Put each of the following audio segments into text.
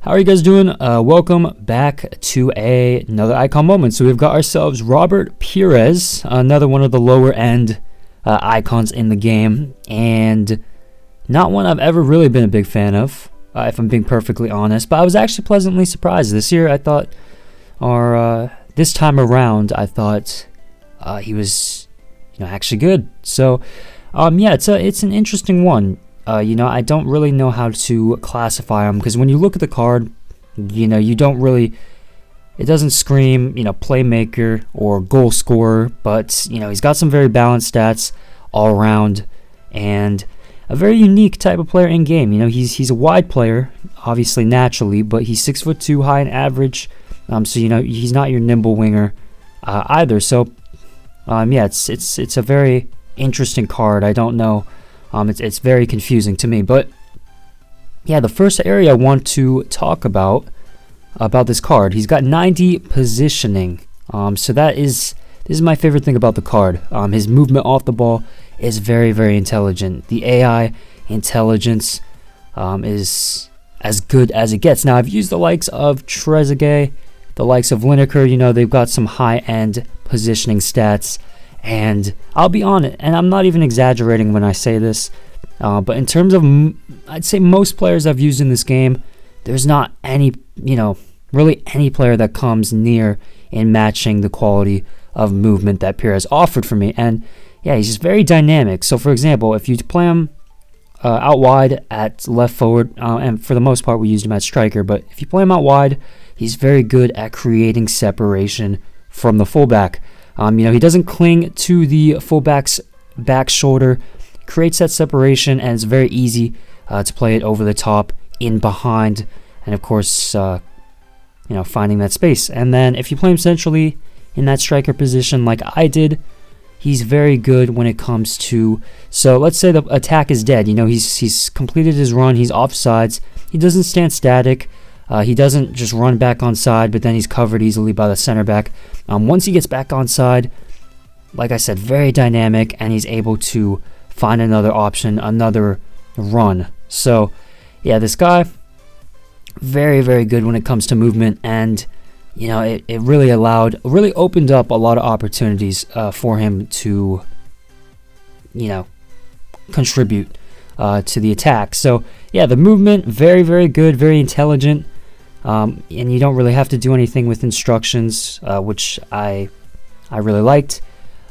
How are you guys doing? Welcome back to another icon moment. So we've got ourselves Robert Pirés, another one of the lower end icons in the game, and not one I've ever really been a big fan of, if I'm being perfectly honest. But I was actually pleasantly surprised this year. I thought, or this time around, I thought he was, actually good. So, yeah, it's an interesting one. I don't really know how to classify him because when you look at the card, you don't really, it doesn't scream, playmaker or goal scorer, but, he's got some very balanced stats all around and a very unique type of player in game. He's a wide player, obviously naturally, but he's 6'2", high and average. So, he's not your nimble winger either. So, yeah, it's a very interesting card. I don't know. It's very confusing to me, but yeah, the first area I want to talk about this card, he's got 90 positioning. So this is my favorite thing about the card. His movement off the ball is very, very intelligent. The AI intelligence is as good as it gets. Now, I've used the likes of Trezeguet, the likes of Lineker. They've got some high-end positioning stats. And I'll be honest, and I'm not even exaggerating when I say this, but in terms of, I'd say most players I've used in this game, there's not any, really any player that comes near in matching the quality of movement that Pirés offered for me. And yeah, he's just very dynamic. So for example, if you play him out wide at left forward, and for the most part we used him at striker, but if you play him out wide, he's very good at creating separation from the fullback. He doesn't cling to the fullback's back shoulder, creates that separation, and it's very easy to play it over the top, in behind, and of course, finding that space. And then if you play him centrally in that striker position like I did, he's very good when it comes to, so let's say the attack is dead. He's completed his run, he's offsides, he doesn't stand static. He doesn't just run back on side, but then he's covered easily by the center back. Once he gets back on side, like I said, very dynamic, and he's able to find another option, another run. So, yeah, this guy, very, very good when it comes to movement, and, it really opened up a lot of opportunities for him to, contribute to the attack. So, yeah, the movement, very, very good, very intelligent. And you don't really have to do anything with instructions, which I really liked.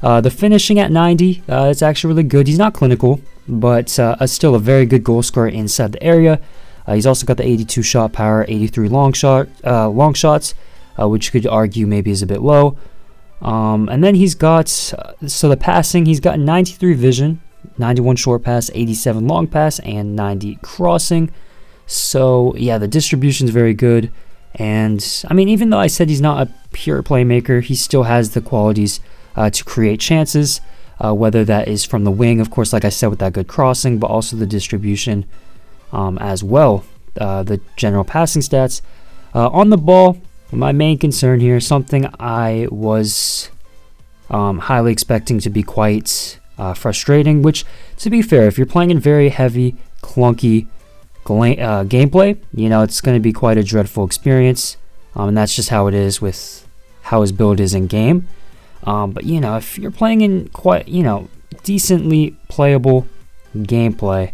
The finishing at 90, it's actually really good. He's not clinical, but still a very good goal scorer inside the area. He's also got the 82 shot power, 83 long shots, which you could argue maybe is a bit low. And then he's got, so the passing, he's got 93 vision, 91 short pass, 87 long pass, and 90 crossing. So, yeah, the distribution's very good. And, even though I said he's not a pure playmaker, he still has the qualities to create chances, whether that is from the wing, of course, like I said, with that good crossing, but also the distribution as well, the general passing stats. On the ball, my main concern here, something I was highly expecting to be quite frustrating, which, to be fair, if you're playing in very heavy, clunky gameplay, it's going to be quite a dreadful experience, and that's just how it is with how his build is in game. But if you're playing in quite decently playable gameplay,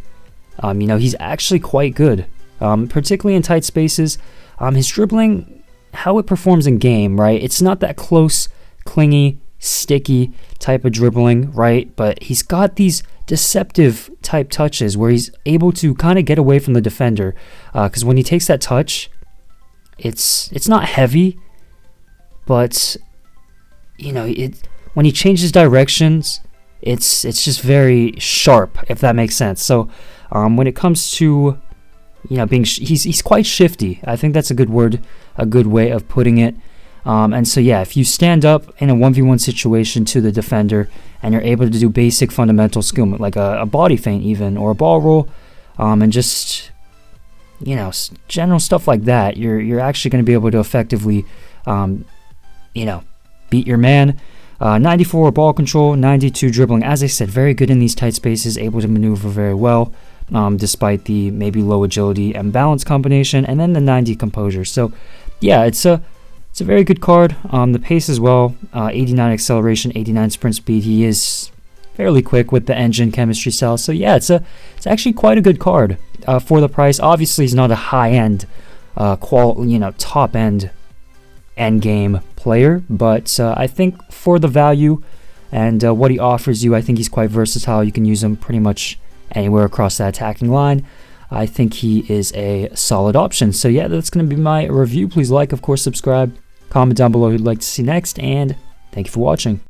he's actually quite good, particularly in tight spaces. His dribbling, how it performs in game, right? It's not that close, clingy, sticky type of dribbling, right? But he's got these deceptive type touches where he's able to kind of get away from the defender, because when he takes that touch, it's not heavy, but when he changes directions, it's just very sharp, if that makes sense. So when it comes to he's quite shifty. I think that's a good word, a good way of putting it. And so, yeah, if you stand up in a 1v1 situation to the defender and you're able to do basic fundamental skill, like a body feint even, or a ball roll, and just, general stuff like that, you're actually going to be able to effectively, beat your man. 94 ball control, 92 dribbling. As I said, very good in these tight spaces, able to maneuver very well. despite the maybe low agility and balance combination, and then the 90 composure. So yeah, it's a very good card. The pace as well, 89 acceleration, 89 sprint speed. He is fairly quick with the engine chemistry cell. So yeah, it's actually quite a good card for the price. Obviously, he's not a high-end, top-end end game player, but I think for the value and what he offers you, I think he's quite versatile. You can use him pretty much anywhere across that attacking line. I think he is a solid option. So yeah, that's going to be my review. Please like, of course, subscribe, comment down below who you'd like to see next, and thank you for watching.